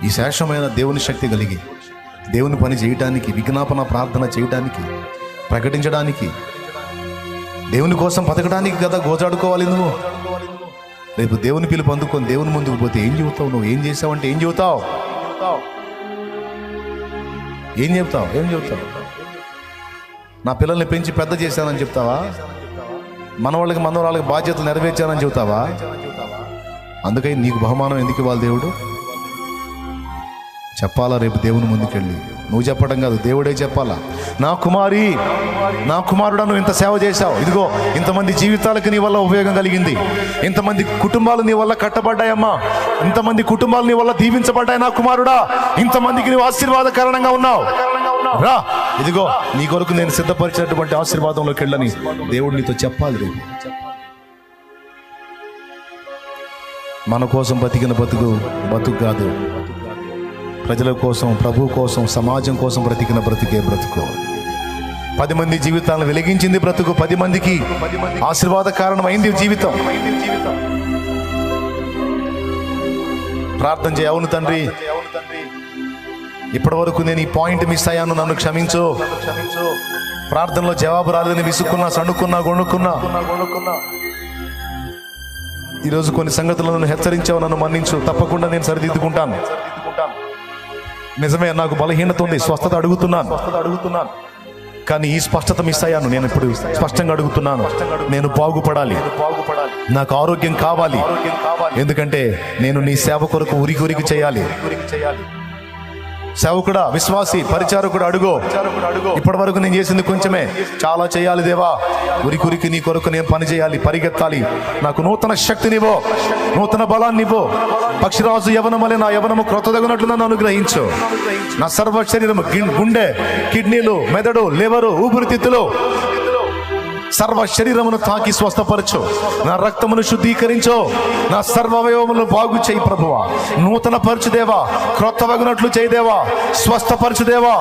ఈ శేషమైన దేవుని శక్తి కలిగి దేవుని పని చేయడానికి, విజ్ఞాపన ప్రార్థన చేయడానికి, ప్రకటించడానికి, దేవుని కోసం బతకడానికి కదా గోజాడుకోవాలి నువ్వు. రేపు దేవుని పిలుపు అందుకొని దేవుని ముందుకు పోతే ఏం చెబుతావు? నువ్వు ఏం చేసావంటే ఏం చెబుతావు? ఏం చెబుతావు? నా పిల్లల్ని పెంచి పెద్ద చేశానని చెప్తావా? మనవాళ్ళకి మనవరాళ్ళకి బాధ్యతలు నెరవేర్చానని చెబుతావా? అందుకని నీకు బహుమానం ఎందుకు ఇవ్వాలి దేవుడు? చెప్పాలా రేపు దేవుని ముందుకెళ్ళి? నువ్వు చెప్పడం కాదు, దేవుడే చెప్పాలా. నా కుమారి, నా కుమారుడా, నువ్వు ఇంత సేవ చేశావు, ఇదిగో ఇంతమంది జీవితాలకు నీ వల్ల ఉపయోగం కలిగింది, ఇంతమంది కుటుంబాలు నీ వల్ల కట్టబడ్డాయమ్మా, ఇంతమంది కుటుంబాలు నీ వల్ల దీవించబడ్డాయి. నా కుమారుడా, ఇంతమందికి నువ్వు ఆశీర్వాదకరంగా ఉన్నావు, రా, ఇదిగో నీ కొరకు నేను సిద్ధపరిచినటువంటి ఆశీర్వాదంలోకి వెళ్ళని దేవుడు నీతో చెప్పాలి రేపు. మన కోసం బతికిన బతుకు కాదు, ప్రజల కోసం, ప్రభు కోసం, సమాజం కోసం బ్రతికిన బ్రతికే బ్రతుకు. 10 మంది జీవితాలను వెలిగించింది బ్రతుకు, 10 మందికి ఆశీర్వాద కారణమైంది జీవితం. ప్రార్థన చేయ, అవును తండ్రి, ఇప్పటి వరకు నేను ఈ పాయింట్ మిస్ అయ్యాను, నన్ను క్షమించు. ప్రార్థనలో జవాబు రాలేదని విసుక్కున్నా, సణుక్కున్నా, గొణుక్కున్నా, ఈరోజు కొన్ని సంగతులను హెచ్చరించావు, నన్ను మన్నించు. తప్పకుండా నేను సరిదిద్దుకుంటాను. నిజమే, నాకు బలహీనత ఉంది, స్వస్థత అడుగుతున్నాను, కానీ ఈ స్పష్టత మిస్ అయ్యాను. నేను ఇప్పుడు స్పష్టంగా అడుగుతున్నాను, నేను బాగుపడాలి, నాకు ఆరోగ్యం కావాలి, ఎందుకంటే నేను నీ సేవ కొరకు ఉరికి చేయాలి. సేవకుడా, విశ్వాసి, పరిచారకుడు అడుగో, ఇప్పటి వరకు నేను చేసింది కొంచెమే, చాలా చేయాలి దేవా. ఉరికి నీ కొరకు నేను పని చేయాలి, పరిగెత్తాలి. నాకు నూతన శక్తినివ్వు, నూతన బలాన్నివ్వు. పక్షిరాజు యవనమలే నా యవనము క్రొత్తదగినట్లు నన్ను అనుగ్రహించు. నా సర్వ శరీరము, గుండె, కిడ్నీలు, మెదడు, లివరు, ఊపిరితిత్తులు, సర్వ శరీరమును తాకి స్వస్థపరచు. నా రక్తమును శుద్ధీకరించు, నా సర్వవయవములను బాగు చేయి ప్రభువా. నూతన పరచుదేవా, క్రొత్తవగినట్లు చేయదేవా, స్వస్థపరచుదేవా.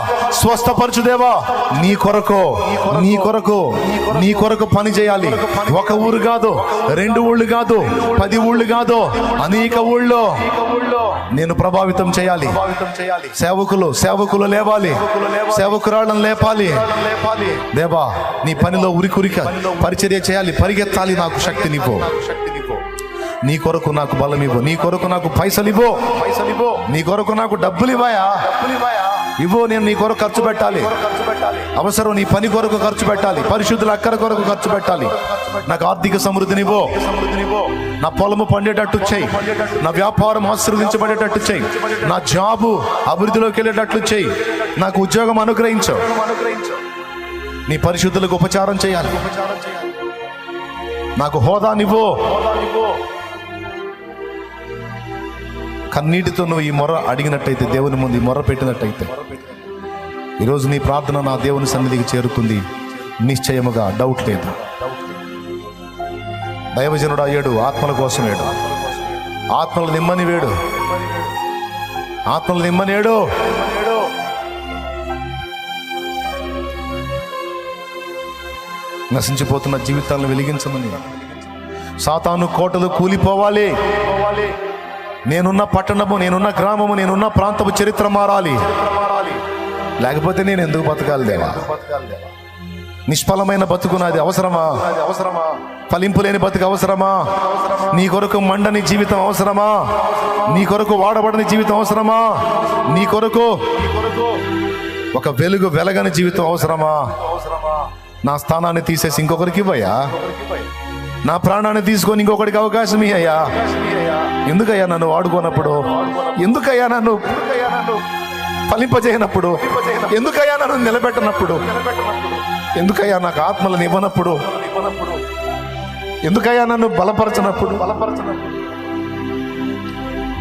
నీ కొరకు పని చేయాలి. ఒక ఊరు కాదు, 2 ఊళ్ళు కాదు, 10 ఊళ్ళు కాదు, అనేక ఊళ్ళో నేను ప్రభావితం చేయాలి. సేవకులు లేవాలి, సేవకురాళ్ళను లేపాలి. దేవా, నీ పనిలో ఉరిక పరిచర్య చేయాలి, పరిగెత్తాలి. నాకు శక్తినివ్వు, నీ కొరకు నాకు బలమివ్వు, నీ కొరకు నాకు పైసలివ్వు, నీ కొరకు నాకు డబ్బులు ఇవ్వు. నేను నీ కొరకు ఖర్చు పెట్టాలి, అవసరం నీ పని కొరకు ఖర్చు పెట్టాలి, పరిశుద్ధుల అక్కర కొరకు ఖర్చు పెట్టాలి. నాకు ఆర్థిక సమృద్ధినివ్వు, నా పొలము పండేటట్టు చేయి, నా వ్యాపారం ఆశీర్వదించబడేటట్టు చేయి, నా జాబు అభివృద్ధిలోకి వెళ్ళేటట్లు చేయి, నాకు ఉద్యోగం అనుగ్రహించు. నీ పరిశుద్ధులకు ఉపచారం చేయాలి, నాకు హోదానివ్వు. కన్నీటితో నువ్వు ఈ మొర అడిగినట్టయితే, దేవుని ముందు ఈ మొర పెట్టినట్టయితే, ఈరోజు నీ ప్రార్థన నా దేవుని సన్నిధికి చేరుతుంది నిశ్చయముగా, డౌట్ లేదు. దైవజనుడు అయ్యాడు, ఆత్మల కోసం ఏడు, ఆత్మలు నిమ్మని వేడు, ఆత్మలు నిమ్మని ఏడు. నశించిపోతున్న జీవితాలను వెలిగించమని. సాతాను కోటలు కూలిపోవాలి. నేనున్న పట్టణము, నేనున్న గ్రామము, నేనున్న ప్రాంతము చరిత్ర మారాలి. లేకపోతే నేను ఎందుకు బతకాలి దేవా? నిష్ఫలమైన బతుకు నాది అవసరమా? ఫలింపు లేని బతుకు అవసరమా? నీ కొరకు మండని జీవితం అవసరమా? నీ కొరకు వాడబడని జీవితం అవసరమా? నీ కొరకు ఒక వెలగని జీవితం అవసరమా? నా స్థానాన్ని తీసేసి ఇంకొకరికి ఇవ్వయా? నా ప్రాణాన్ని తీసుకొని ఇంకొకటికి అవకాశం ఇయ్యా. ఎందుకయ్యా నన్ను వాడుకోనప్పుడు? ఎందుకయ్యా నన్ను ఫలింపజేయనప్పుడు? ఎందుకయ్యా నన్ను నిలబెట్టనప్పుడు? ఎందుకయ్యా నాకు ఆత్మలను ఇవ్వనప్పుడు? ఎందుకయ్యా నన్ను బలపరచనప్పుడు?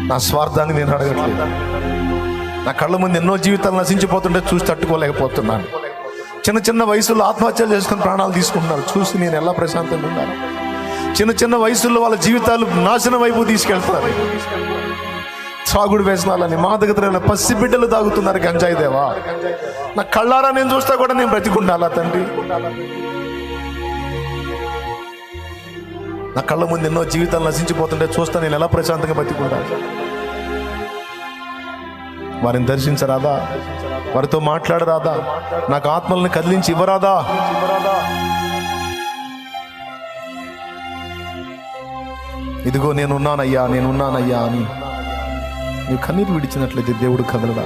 నా స్వార్థాన్ని నేను అడగట్లేదు. నా కళ్ళ ముందు ఎన్నో జీవితాలు నశించిపోతుంటే చూసి తట్టుకోలేకపోతున్నాను. చిన్న చిన్న వయసులో ఆత్మహత్యలు చేసుకుని ప్రాణాలు తీసుకుంటున్నారు. చూసి నేను ఎలా ప్రశాంతంగా ఉన్నాను? చిన్న వయసుల్లో వాళ్ళ జీవితాలు నాశనం వైపు తీసుకెళ్తున్నారు. సాగుడు వ్యసనాలని, మాదకద్రవ్యాల పసి బిడ్డలు తాగుతున్నారు గంజాయి. దేవా, నా కళ్ళారా నేను చూస్తా కూడా నేను బ్రతికుండాలా తండ్రి? నా కళ్ళ ముందు ఎన్నో జీవితాలు నశించిపోతుంటే చూస్తా నేను ఎలా ప్రశాంతంగా బ్రతికుండాలి? వారిని దర్శించరాదా? వారితో మాట్లాడరాదా? నాకు ఆత్మల్ని కదిలించి ఇవ్వరాదా? ఇదిగో నేనున్నానయ్యా అని నీవు కన్నీరు విడిచినట్లయితే దేవుడు కదలడా?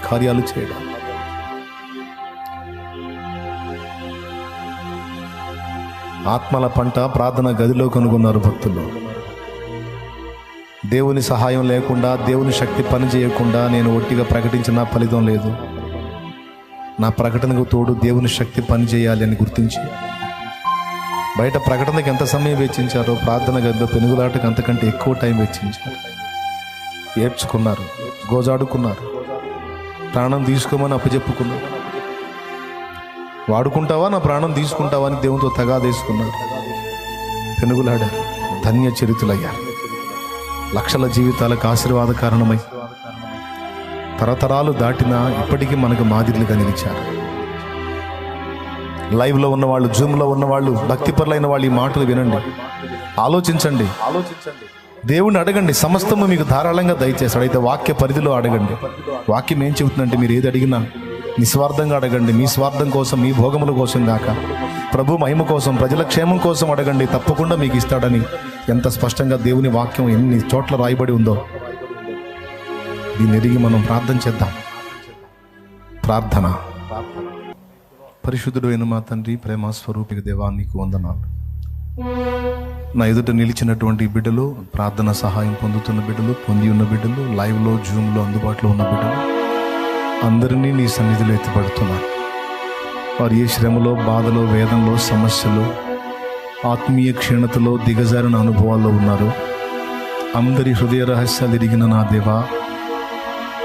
కార్యాలు చేయడా? ఆత్మల పంట ప్రార్థన గదిలో కనుగొన్నారు భక్తులు. దేవుని సహాయం లేకుండా, దేవుని శక్తి పని చేయకుండా నేను ఒట్టిగా ప్రకటించిన ఫలితం లేదు. నా ప్రకటనకు తోడు దేవుని శక్తి పని చేయాలి అని గుర్తించి బయట ప్రకటనకి ఎంత సమయం వెచ్చించారో ప్రార్థన గదిలో పెనుగులాటకు అంతకంటే ఎక్కువ టైం వెచ్చించారు. ఏడ్చుకున్నారు, గోజాడుకున్నారు, ప్రాణం తీసుకోమని అప్పచెప్పుకున్నారు. వాడుకుంటావా నా ప్రాణం తీసుకుంటావా అని దేవునితో తగాదేసుకున్నారు. పెనుగులాడారు, ధన్య చరితులయ్యారు. లక్షల జీవితాలకు ఆశీర్వాద కారణమై తరతరాలు దాటినా ఇప్పటికీ మనకు మాదిరిగా నిలిచారు. లైవ్లో ఉన్నవాళ్ళు, జూమ్లో ఉన్నవాళ్ళు, భక్తిపరులైన వాళ్ళు ఈ మాటలు వినండి, ఆలోచించండి. దేవుణ్ణి అడగండి, సమస్తము మీకు ధారాళంగా దయచేస్తాడు. అయితే వాక్య పరిధిలో అడగండి. వాక్యం ఏం చెబుతుందంటే మీరు ఏది అడిగినా నిస్వార్థంగా అడగండి. మీ స్వార్థం కోసం, మీ భోగముల కోసం కాక ప్రభు మహిమ కోసం, ప్రజల క్షేమం కోసం అడగండి, తప్పకుండా మీకు ఇస్తాడని ఎంత స్పష్టంగా దేవుని వాక్యం ఎన్ని చోట్ల రాయబడి ఉందో దీన్ని ఎరిగి మనం ప్రార్థన చేద్దాం. ప్రార్థన. పరిశుద్ధుడు అయిన మా తండ్రి, ప్రేమ స్వరూపిక దేవా, నీకు వందనాలు. నా ఎదుట నిలిచినటువంటి బిడ్డలు, ప్రార్థన సహాయం పొందుతున్న బిడ్డలు, పొంది ఉన్న బిడ్డలు, లైవ్లో జూమ్లో అందుబాటులో ఉన్న బిడ్డలు అందరినీ నీ సన్నిధిలో ఎత్తిపడుతున్నాను. వారు ఏ శ్రమలో, బాధలో, వేదనలో, సమస్యలో, ఆత్మీయ క్షీణతలో, దిగజారిన అనుభవాల్లో ఉన్నారు. అందరి హృదయ రహస్యాలు ఎరిగిన నా దేవా,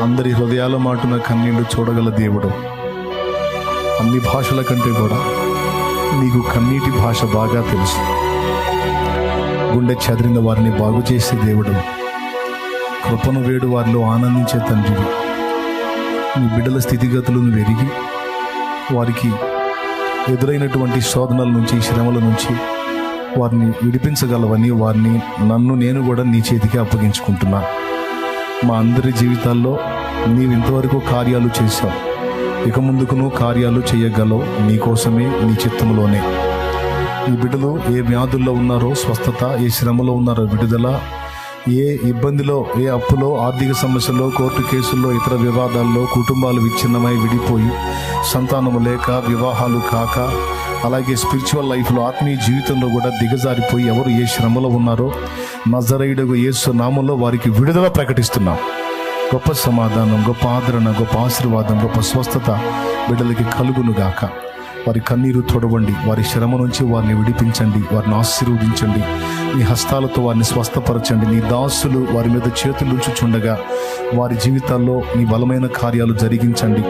అందరి హృదయాల మాటున కన్నీళ్లు చూడగల దేవుడు, అన్ని భాషల కంటే కూడా నీకు కన్నీటి భాష బాగా తెలుసు. గుండె చెదిరిన వారిని బాగు చేసే దేవుడు, కృపను వేడు వారిలో ఆనందించే తండ్రివి. నీ బిడ్డల స్థితిగతులను ఎరిగి వారికి ఎదురైనటువంటి శోధనల నుంచి, శ్రమల నుంచి వారిని విడిపించగలవని వారిని, నేను కూడా నీ చేతికి అప్పగించుకుంటున్నా. మా అందరి జీవితాల్లో నీవు ఇంతవరకు కార్యాలు చేశావు, ఇక ముందుకును కార్యాలు చేయగలవు. నీకోసమే, నీ చిత్తములోనే. ఈ బిడ్డలు ఏ వ్యాధుల్లో ఉన్నారో స్వస్థత, ఏ శ్రమలో ఉన్నారో విడుదల, ఏ ఇబ్బందిలో, ఏ అప్పులో, ఆర్థిక సమస్యలో, కోర్టు కేసుల్లో, ఇతర వివాదాల్లో కుటుంబాలు విచ్ఛిన్నమై విడిపోయి సంతానము లేక, వివాహాలు కాక, అలాగే స్పిరిచువల్ లైఫ్లో, ఆత్మీయ జీవితంలో కూడా దిగజారిపోయి ఎవరు ఏ శ్రమలో ఉన్నారో నజరేయుడగు యేసు నామములో వారికి విడుదల ప్రకటిస్తున్నాం. గొప్ప సమాధానం, గొప్ప ఆదరణ, గొప్ప ఆశీర్వాదం, గొప్ప స్వస్థత బిడ్డలకి కలుగునుగాక. వారి కన్నీరు తొడవండి, వారి శ్రమ నుంచి వారిని విడిపించండి, వారిని ఆశీర్వదించండి. నీ హస్తాలతో వారిని స్వస్థపరచండి. నీ దాసులు వారి మీద చేతులు ఉంచుచుండగా వారి జీవితాల్లో నీ బలమైన కార్యాలు జరిగించండి.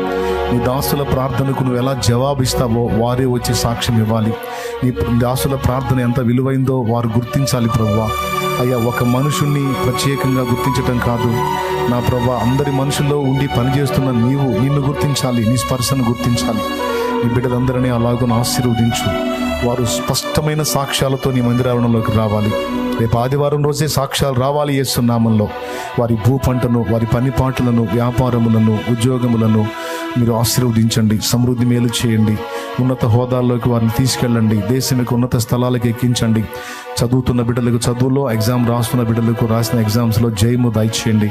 నీ దాసుల ప్రార్థనకు నువ్వు ఎలా జవాబిస్తావో వారే వచ్చి సాక్ష్యం ఇవ్వాలి. నీ దాసుల ప్రార్థన ఎంత విలువైందో వారు గుర్తించాలి ప్రభువా. అయ్యా, ఒక మనుషుణ్ణి ప్రత్యేకంగా గుర్తించటం కాదు నా ప్రభువా, అందరి మనుషుల్లో ఉండి పనిచేస్తున్న నీవు నిన్ను గుర్తించాలి, నీ స్పర్శను గుర్తించాలి. నీ బిడ్డలందరినీ అలాగూ ఆశీర్వదించు. వారు స్పష్టమైన సాక్ష్యాలతో నీ మందిరావరణంలోకి రావాలి. రేపు ఆదివారం రోజే సాక్ష్యాలు రావాలి యేసు నామములో. వారి భూపంటను, వారి పని పాటలను, వ్యాపారములను, ఉద్యోగములను మీరు ఆశీర్వదించండి, సమృద్ధి మేలు చేయండి. ఉన్నత హోదాల్లోకి వారిని తీసుకెళ్ళండి. దేశం యొక్క ఉన్నత స్థలాలకు ఎక్కించండి. చదువుతున్న బిడ్డలకు చదువులో, ఎగ్జామ్ రాస్తున్న బిడ్డలకు రాసిన ఎగ్జామ్స్లో జయము దయచేయండి.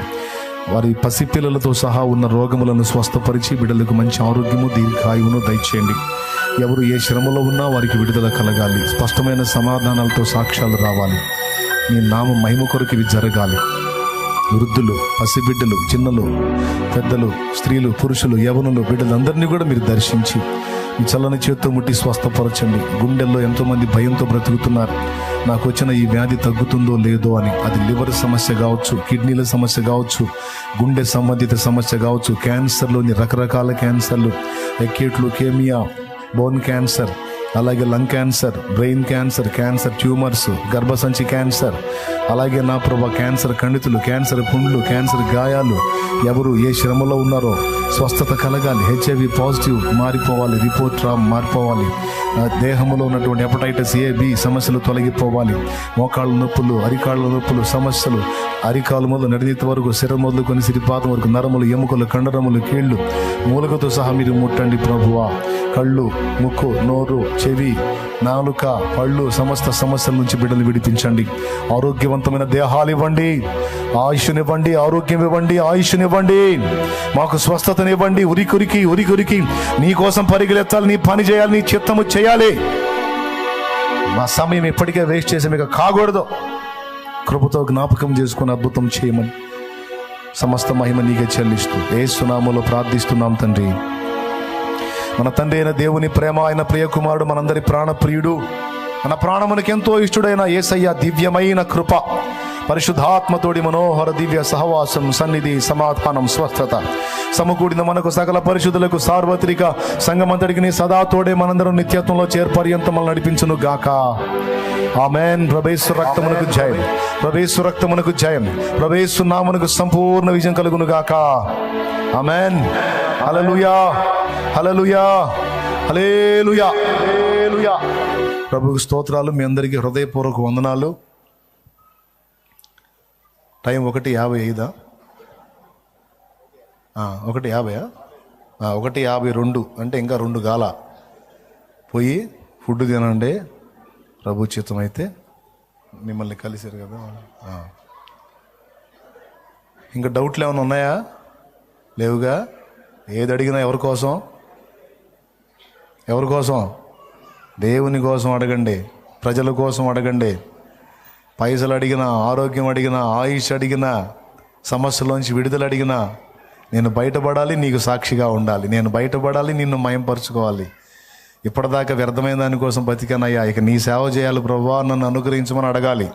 వారి పసిపిల్లలతో సహా ఉన్న రోగములను స్వస్థపరిచి బిడ్డలకు మంచి ఆరోగ్యము దీర్ఘాయువును దయచేయండి. ఎవరు ఏ శ్రమలో ఉన్నా వారికి విడుదల కలగాలి. స్పష్టమైన సమాధానాలతో సాక్ష్యాలు రావాలి. మీ నామ మహిమ కొరకు ఇవి జరగాలి. వృద్ధులు, పసిబిడ్డలు, చిన్నలు, పెద్దలు, స్త్రీలు, పురుషులు, యవనులు, బిడ్డలందరినీ కూడా మీరు దర్శించి మీ చల్లని చేత్తో ముట్టి స్వస్థపరచండి. గుండెల్లో ఎంతోమంది భయంతో బ్రతుకుతున్నారు. నాకు వచ్చిన ఈ వ్యాధి తగ్గుతుందో లేదో అని. అది లివర్ సమస్య కావచ్చు, కిడ్నీల సమస్య కావచ్చు, గుండె సంబంధిత సమస్య కావచ్చు, క్యాన్సర్లోని రకరకాల క్యాన్సర్లు, అక్యూట్ లుకేమియా, బోన్ క్యాన్సర్, అలాగే lung cancer, brain cancer, cancer tumours, గర్భసంచి క్యాన్సర్, అలాగే నా ప్రభా క్యాన్సర్ కణితులు, క్యాన్సర్ పుండ్లు, క్యాన్సర్ గాయాలు, ఎవరు ఏ శ్రమలో ఉన్నారో స్వస్థత కలగాలి. హెచ్ఐవి పాజిటివ్ మారిపోవాలి, రిపోర్ట్ మారిపోవాలి. దేహంలో ఉన్నటువంటి హెపటైటిస్ A, B సమస్యలు తొలగిపోవాలి. మోకాళ్ళ నొప్పులు, అరికాళ్ళ నొప్పులు సమస్యలు, అరికాలు మొదలు నడినీతి వరకు, శిర మొదలుకొని సిరిపాదం వరకు, నరములు, ఎముకలు, కండరములు, కీళ్ళు, మూలకతో సహా మీరు ముట్టండి ప్రభువా. కళ్ళు, ముక్కు, నోరు, చెవి, నాలుక, పళ్ళు సమస్త సమస్యల నుంచి బిడ్డలు విడిపించండి. ఆరోగ్యవంతమైన దేహాలు ఇవ్వండి, ఆయుష్నివ్వండి, ఆరోగ్యం ఇవ్వండి, ఆయుష్నివ్వండి, మాకు స్వస్థతనివ్వండి. ఉరికి నీ కోసం పరిగెత్తాలి, నీ పని చేయాలి, నీ చిత్తము చేయాలి. మా సమయం ఇప్పటికే వేస్ట్ చేసి మీకు కాకూడదు. కృపతో జ్ఞాపకం చేసుకుని అద్భుతం చేయమని సమస్త మహిమ నీకే చెల్లిస్తూ యేసు నామములో ప్రార్థిస్తున్నాం తండ్రి. మన తండ్రి అయిన దేవుని ప్రేమ, ఆయన ప్రియకుమారుడు, మనందరి ప్రాణప్రియుడు, మన ప్రాణమునికి ఎంతో ఇష్టడైన యేసయ్య దివ్యమైన కృప, పరిశుద్ధాత్మతోడి మనోహర దివ్య సహవాసం, సన్నిధి, సమాధానం, స్వస్థత సమకూడిన మనకు సకల పరిశుద్ధులకు సార్వత్రిక సంఘమంతటికి నీ సదా తోడే మనందరం నిత్యత్వంలో చేర్పర్యంతం మనల్ని నడిపించును గాక. ఆమేన్. ప్రభేసు రక్తమునకు జయం, ప్రభేసు రక్తమునకు జయం, ప్రభేసు నామమునకు సంపూర్ణ విజయం కలుగును గాక. ఆమేన్. హల్లెలూయా, హల్లెలూయా, హల్లెలూయా, హల్లెలూయా. ప్రభువుకు స్తోత్రాలు. మీ అందరికీ హృదయపూర్వక వందనాలు. టైం 1:55, 1:50, 1:52 అంటే ఇంకా 2 గాల. పోయి ఫుడ్ తినండి. ప్రభు చిత్తం అయితే మిమ్మల్ని కలిసారు కదా. ఇంకా డౌట్లు ఏమైనా ఉన్నాయా? లేవుగా. ఏది అడిగినా ఎవరి కోసం? ఎవరి కోసం? దేవుని కోసం అడగండి, ప్రజల కోసం అడగండి. పైసలు అడిగినా, ఆరోగ్యం అడిగినా, ఆయుష్ అడిగినా, సమస్యలోంచి విడుదల అడిగినా, నేను బయటపడాలి, నీకు సాక్షిగా ఉండాలి. నేను బయటపడాలి, నిన్ను మయంపరుచుకోవాలి. ఇప్పటిదాకా వ్యర్థమైన దానికోసం బతికానయ్యా, ఇక నీ సేవ చేయాలి ప్రభువా, నన్ను అనుగ్రహించమని అడగాలి.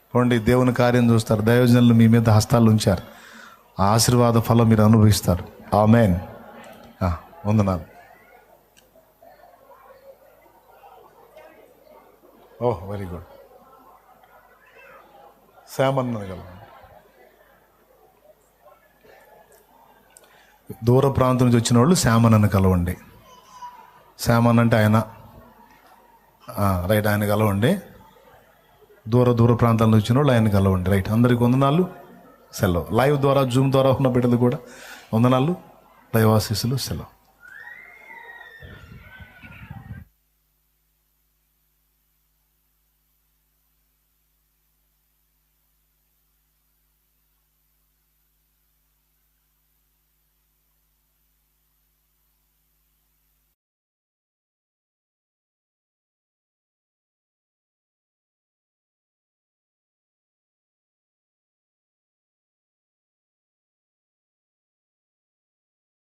చూడండి, దేవుని కార్యం చూస్తారు. దైవజనులు మీ మీద హస్తాలు ఉంచారు. ఆ ఆశీర్వాద ఫలం మీరు అనుభవిస్తారు. ఆమేన్. వందనాలు. ఓహ్, వెరీ గుడ్. శామన్ అనగలం. దూర ప్రాంతం నుంచి వచ్చిన వాళ్ళు శామన్ అని కలవండి. శామన్ అంటే ఆయన, రైట్, ఆయన కలవండి. దూర ప్రాంతాల నుంచి వచ్చిన వాళ్ళు ఆయన కలవండి. రైట్. అందరికీ వందనాలు. సెలవు. లైవ్ ద్వారా, జూమ్ ద్వారా ఉన్న బిడ్డలు కూడా వందనాలు, దైవాశీస్సులు. సెలవు.